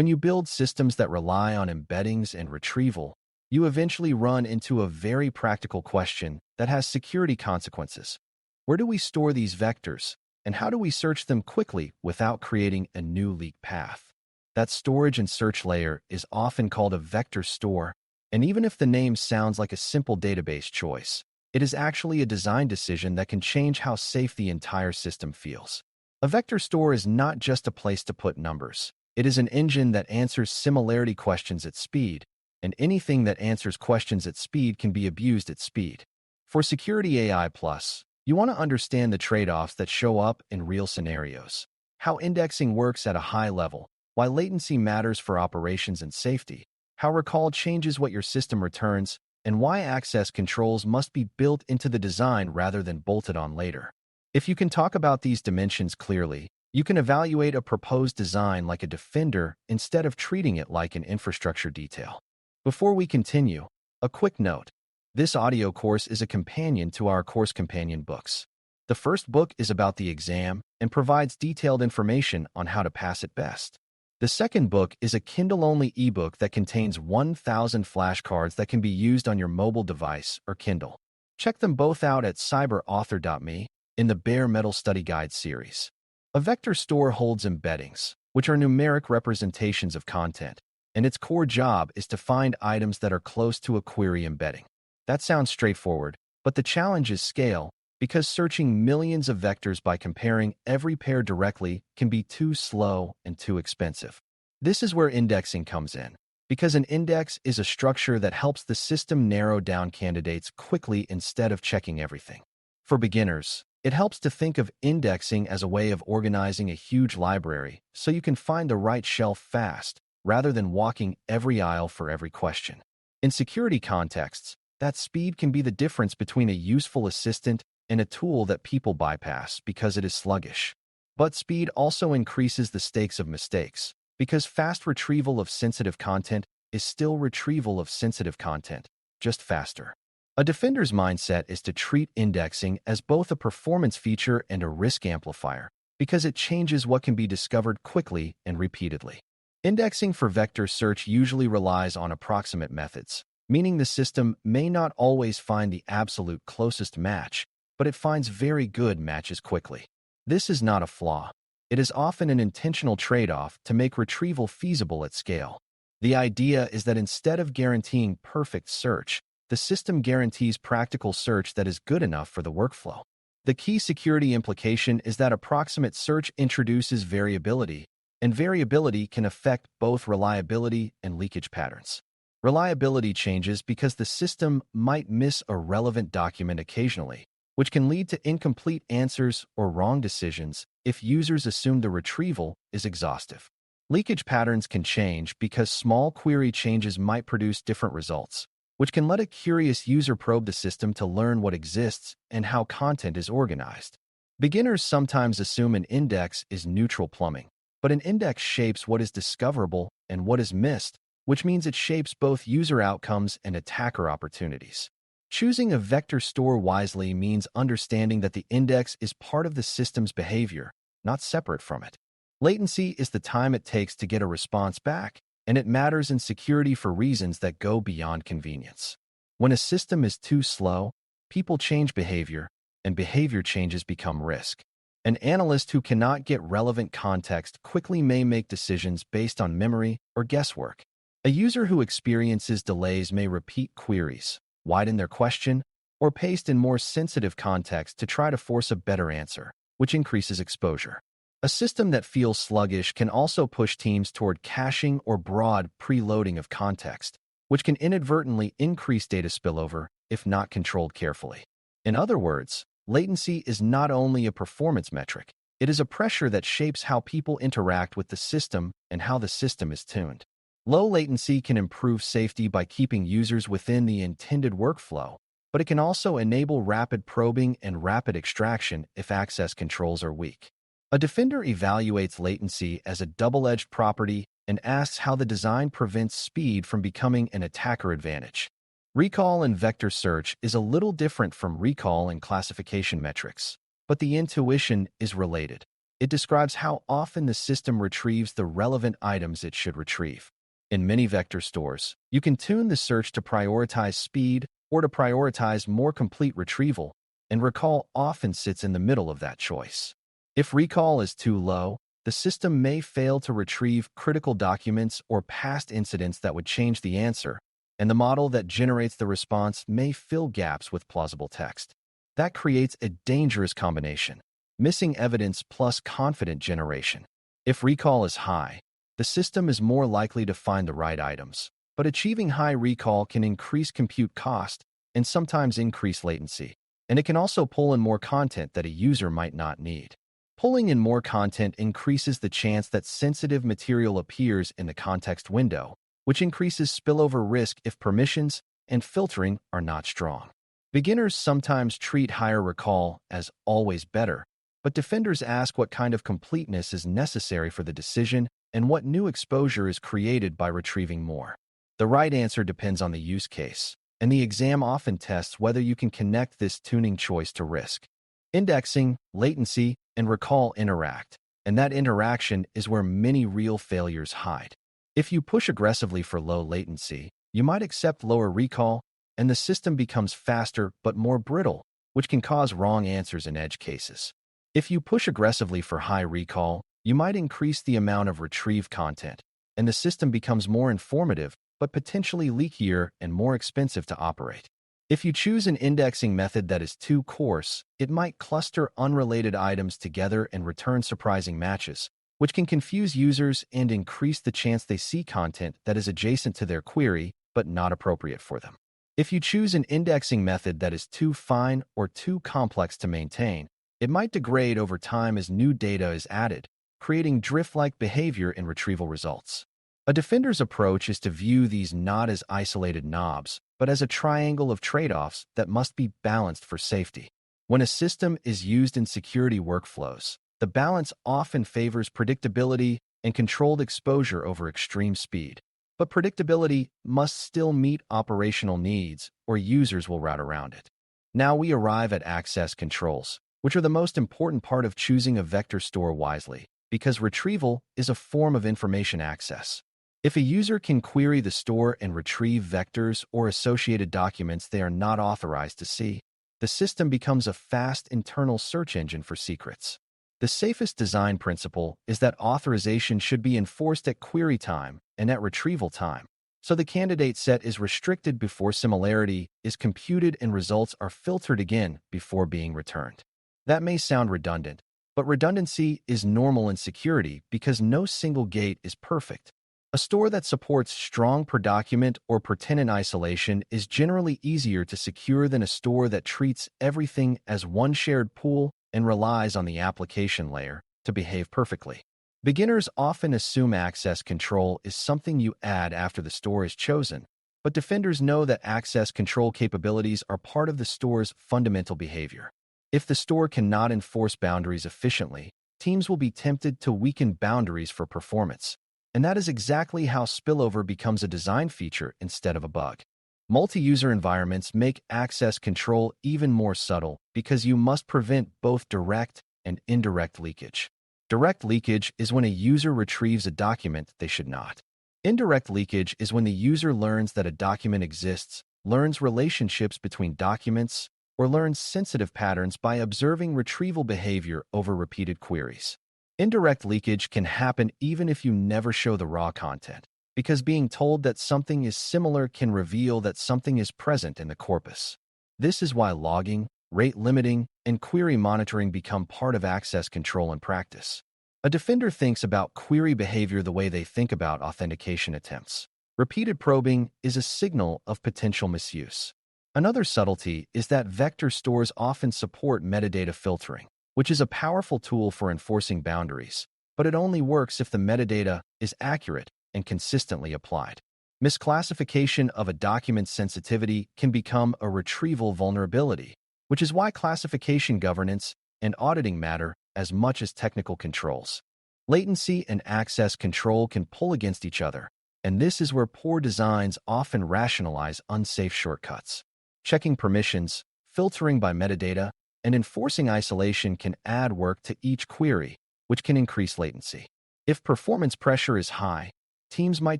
When you build systems that rely on embeddings and retrieval, you eventually run into a very practical question that has security consequences. Where do we store these vectors, and how do we search them quickly without creating a new leak path? That storage and search layer is often called a vector store, and even if the name sounds like a simple database choice, it is actually a design decision that can change how safe the entire system feels. A vector store is not just a place to put numbers. It is an engine that answers similarity questions at speed, and anything that answers questions at speed can be abused at speed. For Security AI Plus, you want to understand the trade-offs that show up in real scenarios, how indexing works at a high level, why latency matters for operations and safety, how recall changes what your system returns, and why access controls must be built into the design rather than bolted on later. If you can talk about these dimensions clearly, you can evaluate a proposed design like a defender instead of treating it like an infrastructure detail. Before we continue, a quick note. This audio course is a companion to our course companion books. The first book is about the exam and provides detailed information on how to pass it best. The second book is a Kindle-only ebook that contains 1,000 flashcards that can be used on your mobile device or Kindle. Check them both out at cyber.author.me in the Bare Metal Study Guide series. A vector store holds embeddings, which are numeric representations of content, and its core job is to find items that are close to a query embedding. That sounds straightforward, but the challenge is scale, because searching millions of vectors by comparing every pair directly can be too slow and too expensive. This is where indexing comes in, because an index is a structure that helps the system narrow down candidates quickly instead of checking everything. For beginners, it helps to think of indexing as a way of organizing a huge library so you can find the right shelf fast, rather than walking every aisle for every question. In security contexts, that speed can be the difference between a useful assistant and a tool that people bypass because it is sluggish. But speed also increases the stakes of mistakes, because fast retrieval of sensitive content is still retrieval of sensitive content, just faster. A defender's mindset is to treat indexing as both a performance feature and a risk amplifier, because it changes what can be discovered quickly and repeatedly. Indexing for vector search usually relies on approximate methods, meaning the system may not always find the absolute closest match, but it finds very good matches quickly. This is not a flaw. It is often an intentional trade-off to make retrieval feasible at scale. The idea is that instead of guaranteeing perfect search, the system guarantees practical search that is good enough for the workflow. The key security implication is that approximate search introduces variability, and variability can affect both reliability and leakage patterns. Reliability changes because the system might miss a relevant document occasionally, which can lead to incomplete answers or wrong decisions if users assume the retrieval is exhaustive. Leakage patterns can change because small query changes might produce different results, which can let a curious user probe the system to learn what exists and how content is organized. Beginners sometimes assume an index is neutral plumbing, but an index shapes what is discoverable and what is missed, which means it shapes both user outcomes and attacker opportunities. Choosing a vector store wisely means understanding that the index is part of the system's behavior, not separate from it. Latency is the time it takes to get a response back, and it matters in security for reasons that go beyond convenience. When a system is too slow, people change behavior, and behavior changes become risk. An analyst who cannot get relevant context quickly may make decisions based on memory or guesswork. A user who experiences delays may repeat queries, widen their question, or paste in more sensitive context to try to force a better answer, which increases exposure. A system that feels sluggish can also push teams toward caching or broad preloading of context, which can inadvertently increase data spillover if not controlled carefully. In other words, latency is not only a performance metric, it is a pressure that shapes how people interact with the system and how the system is tuned. Low latency can improve safety by keeping users within the intended workflow, but it can also enable rapid probing and rapid extraction if access controls are weak. A defender evaluates latency as a double-edged property and asks how the design prevents speed from becoming an attacker advantage. Recall in vector search is a little different from recall in classification metrics, but the intuition is related. It describes how often the system retrieves the relevant items it should retrieve. In many vector stores, you can tune the search to prioritize speed or to prioritize more complete retrieval, and recall often sits in the middle of that choice. If recall is too low, the system may fail to retrieve critical documents or past incidents that would change the answer, and the model that generates the response may fill gaps with plausible text. That creates a dangerous combination: missing evidence plus confident generation. If recall is high, the system is more likely to find the right items, but achieving high recall can increase compute cost and sometimes increase latency, and it can also pull in more content that a user might not need. Pulling in more content increases the chance that sensitive material appears in the context window, which increases spillover risk if permissions and filtering are not strong. Beginners sometimes treat higher recall as always better, but defenders ask what kind of completeness is necessary for the decision and what new exposure is created by retrieving more. The right answer depends on the use case, and the exam often tests whether you can connect this tuning choice to risk. Indexing, latency, and recall interact, and that interaction is where many real failures hide. If you push aggressively for low latency, you might accept lower recall, and the system becomes faster but more brittle, which can cause wrong answers in edge cases. If you push aggressively for high recall, you might increase the amount of retrieved content, and the system becomes more informative but potentially leakier and more expensive to operate. If you choose an indexing method that is too coarse, it might cluster unrelated items together and return surprising matches, which can confuse users and increase the chance they see content that is adjacent to their query but not appropriate for them. If you choose an indexing method that is too fine or too complex to maintain, it might degrade over time as new data is added, creating drift-like behavior in retrieval results. A defender's approach is to view these not as isolated knobs, but as a triangle of trade-offs that must be balanced for safety. When a system is used in security workflows, the balance often favors predictability and controlled exposure over extreme speed. But predictability must still meet operational needs, or users will route around it. Now we arrive at access controls, which are the most important part of choosing a vector store wisely, because retrieval is a form of information access. If a user can query the store and retrieve vectors or associated documents they are not authorized to see, the system becomes a fast internal search engine for secrets. The safest design principle is that authorization should be enforced at query time and at retrieval time, so the candidate set is restricted before similarity is computed and results are filtered again before being returned. That may sound redundant, but redundancy is normal in security because no single gate is perfect. A store that supports strong per-document or per-tenant isolation is generally easier to secure than a store that treats everything as one shared pool and relies on the application layer to behave perfectly. Beginners often assume access control is something you add after the store is chosen, but defenders know that access control capabilities are part of the store's fundamental behavior. If the store cannot enforce boundaries efficiently, teams will be tempted to weaken boundaries for performance. And that is exactly how spillover becomes a design feature instead of a bug. Multi-user environments make access control even more subtle because you must prevent both direct and indirect leakage. Direct leakage is when a user retrieves a document they should not. Indirect leakage is when the user learns that a document exists, learns relationships between documents, or learns sensitive patterns by observing retrieval behavior over repeated queries. Indirect leakage can happen even if you never show the raw content, because being told that something is similar can reveal that something is present in the corpus. This is why logging, rate limiting, and query monitoring become part of access control in practice. A defender thinks about query behavior the way they think about authentication attempts. Repeated probing is a signal of potential misuse. Another subtlety is that vector stores often support metadata filtering, which is a powerful tool for enforcing boundaries, but it only works if the metadata is accurate and consistently applied. Misclassification of a document's sensitivity can become a retrieval vulnerability, which is why classification governance and auditing matter as much as technical controls. Latency and access control can pull against each other, and this is where poor designs often rationalize unsafe shortcuts. Checking permissions, filtering by metadata, and enforcing isolation can add work to each query, which can increase latency. If performance pressure is high, teams might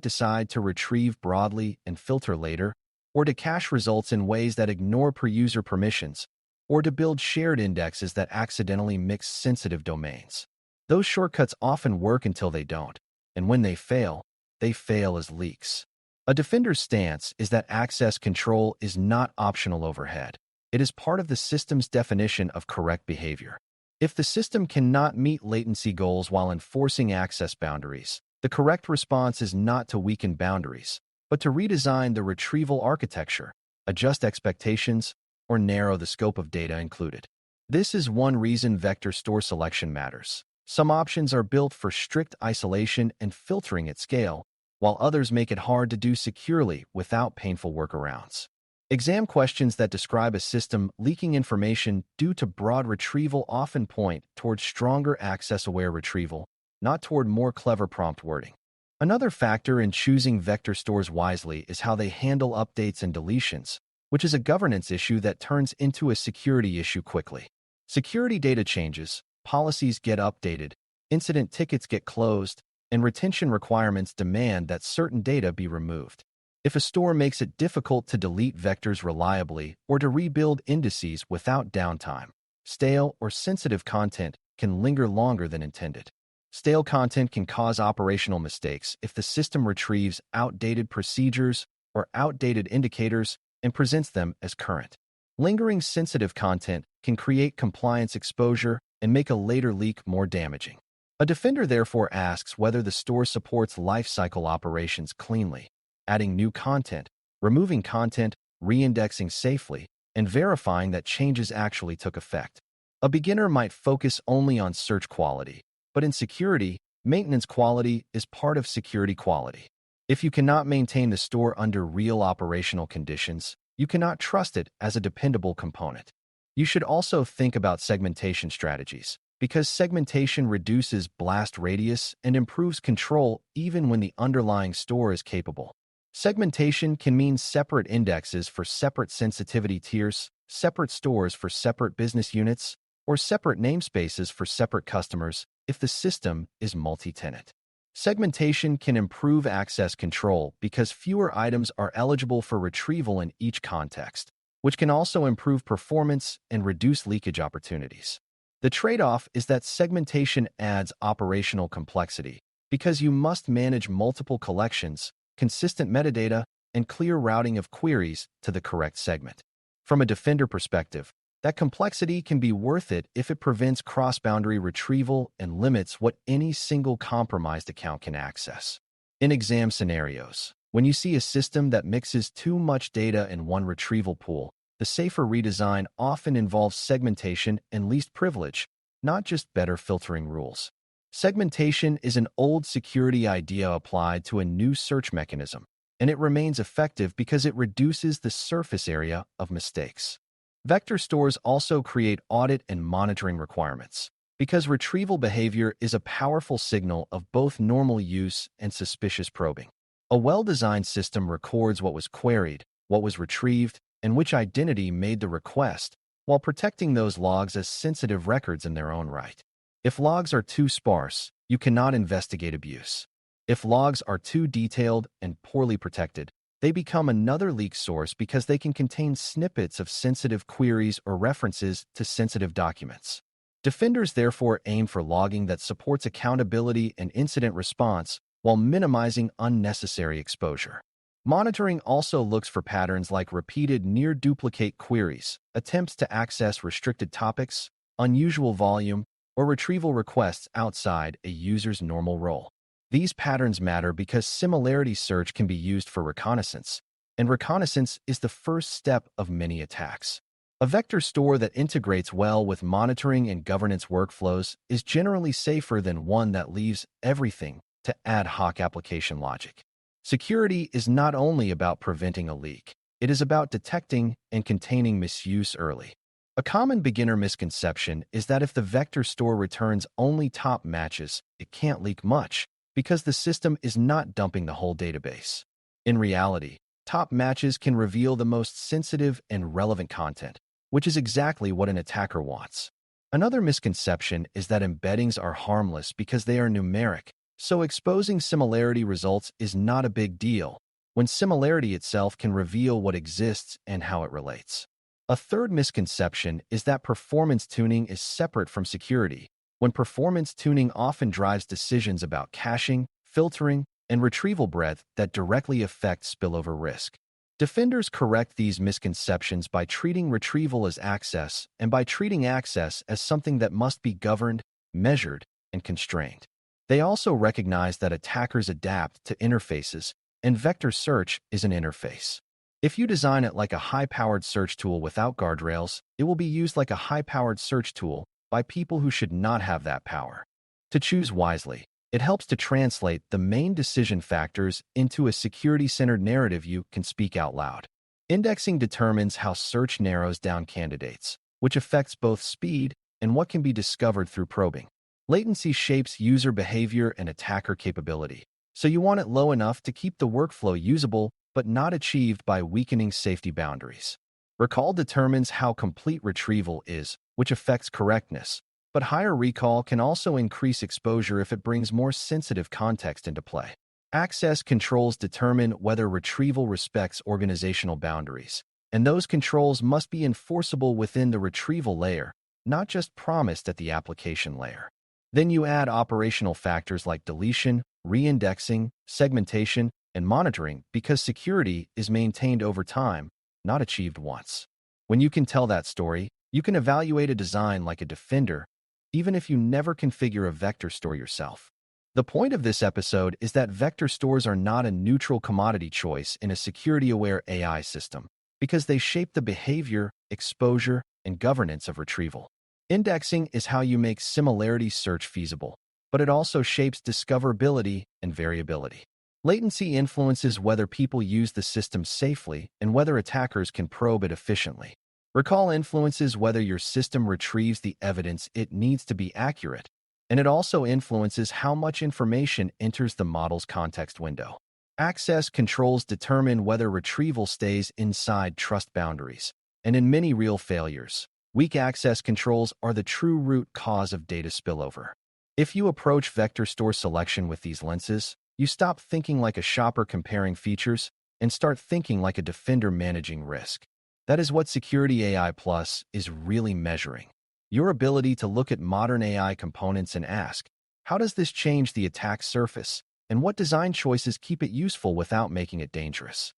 decide to retrieve broadly and filter later, or to cache results in ways that ignore per-user permissions, or to build shared indexes that accidentally mix sensitive domains. Those shortcuts often work until they don't, and when they fail as leaks. A defender's stance is that access control is not optional overhead. It is part of the system's definition of correct behavior. If the system cannot meet latency goals while enforcing access boundaries, the correct response is not to weaken boundaries, but to redesign the retrieval architecture, adjust expectations, or narrow the scope of data included. This is one reason vector store selection matters. Some options are built for strict isolation and filtering at scale, while others make it hard to do securely without painful workarounds. Exam questions that describe a system leaking information due to broad retrieval often point toward stronger access-aware retrieval, not toward more clever prompt wording. Another factor in choosing vector stores wisely is how they handle updates and deletions, which is a governance issue that turns into a security issue quickly. Security data changes, policies get updated, incident tickets get closed, and retention requirements demand that certain data be removed. If a store makes it difficult to delete vectors reliably or to rebuild indices without downtime, stale or sensitive content can linger longer than intended. Stale content can cause operational mistakes if the system retrieves outdated procedures or outdated indicators and presents them as current. Lingering sensitive content can create compliance exposure and make a later leak more damaging. A defender therefore asks whether the store supports lifecycle operations cleanly, adding new content, removing content, reindexing safely, and verifying that changes actually took effect. A beginner might focus only on search quality, but in security, maintenance quality is part of security quality. If you cannot maintain the store under real operational conditions, you cannot trust it as a dependable component. You should also think about segmentation strategies, because segmentation reduces blast radius and improves control even when the underlying store is capable. Segmentation can mean separate indexes for separate sensitivity tiers, separate stores for separate business units, or separate namespaces for separate customers if the system is multi-tenant. Segmentation can improve access control because fewer items are eligible for retrieval in each context, which can also improve performance and reduce leakage opportunities. The trade-off is that segmentation adds operational complexity because you must manage multiple collections, consistent metadata, and clear routing of queries to the correct segment. From a defender perspective, that complexity can be worth it if it prevents cross-boundary retrieval and limits what any single compromised account can access. In exam scenarios, when you see a system that mixes too much data in one retrieval pool, the safer redesign often involves segmentation and least privilege, not just better filtering rules. Segmentation is an old security idea applied to a new search mechanism, and it remains effective because it reduces the surface area of mistakes. Vector stores also create audit and monitoring requirements, because retrieval behavior is a powerful signal of both normal use and suspicious probing. A well-designed system records what was queried, what was retrieved, and which identity made the request, while protecting those logs as sensitive records in their own right. If logs are too sparse, you cannot investigate abuse. If logs are too detailed and poorly protected, they become another leak source because they can contain snippets of sensitive queries or references to sensitive documents. Defenders therefore aim for logging that supports accountability and incident response while minimizing unnecessary exposure. Monitoring also looks for patterns like repeated near-duplicate queries, attempts to access restricted topics, unusual volume, or retrieval requests outside a user's normal role. These patterns matter because similarity search can be used for reconnaissance, and reconnaissance is the first step of many attacks. A vector store that integrates well with monitoring and governance workflows is generally safer than one that leaves everything to ad hoc application logic. Security is not only about preventing a leak, it is about detecting and containing misuse early. A common beginner misconception is that if the vector store returns only top matches, it can't leak much, because the system is not dumping the whole database. In reality, top matches can reveal the most sensitive and relevant content, which is exactly what an attacker wants. Another misconception is that embeddings are harmless because they are numeric, so exposing similarity results is not a big deal, when similarity itself can reveal what exists and how it relates. A third misconception is that performance tuning is separate from security, when performance tuning often drives decisions about caching, filtering, and retrieval breadth that directly affect spillover risk. Defenders correct these misconceptions by treating retrieval as access and by treating access as something that must be governed, measured, and constrained. They also recognize that attackers adapt to interfaces, and vector search is an interface. If you design it like a high-powered search tool without guardrails, it will be used like a high-powered search tool by people who should not have that power. To choose wisely, it helps to translate the main decision factors into a security-centered narrative you can speak out loud. Indexing determines how search narrows down candidates, which affects both speed and what can be discovered through probing. Latency shapes user behavior and attacker capability, so you want it low enough to keep the workflow usable but not achieved by weakening safety boundaries. Recall determines how complete retrieval is, which affects correctness, but higher recall can also increase exposure if it brings more sensitive context into play. Access controls determine whether retrieval respects organizational boundaries, and those controls must be enforceable within the retrieval layer, not just promised at the application layer. Then you add operational factors like deletion, reindexing, segmentation, and monitoring because security is maintained over time, not achieved once. When you can tell that story, you can evaluate a design like a defender, even if you never configure a vector store yourself. The point of this episode is that vector stores are not a neutral commodity choice in a security-aware AI system, because they shape the behavior, exposure, and governance of retrieval. Indexing is how you make similarity search feasible, but it also shapes discoverability and variability. Latency influences whether people use the system safely and whether attackers can probe it efficiently. Recall influences whether your system retrieves the evidence it needs to be accurate, and it also influences how much information enters the model's context window. Access controls determine whether retrieval stays inside trust boundaries, and in many real failures, weak access controls are the true root cause of data spillover. If you approach vector store selection with these lenses, you stop thinking like a shopper comparing features and start thinking like a defender managing risk. That is what Security AI Plus is really measuring. Your ability to look at modern AI components and ask, how does this change the attack surface, and what design choices keep it useful without making it dangerous?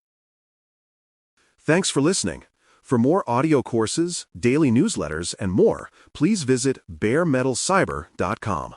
Thanks for listening. For more audio courses, daily newsletters, and more, please visit baremetalcyber.com.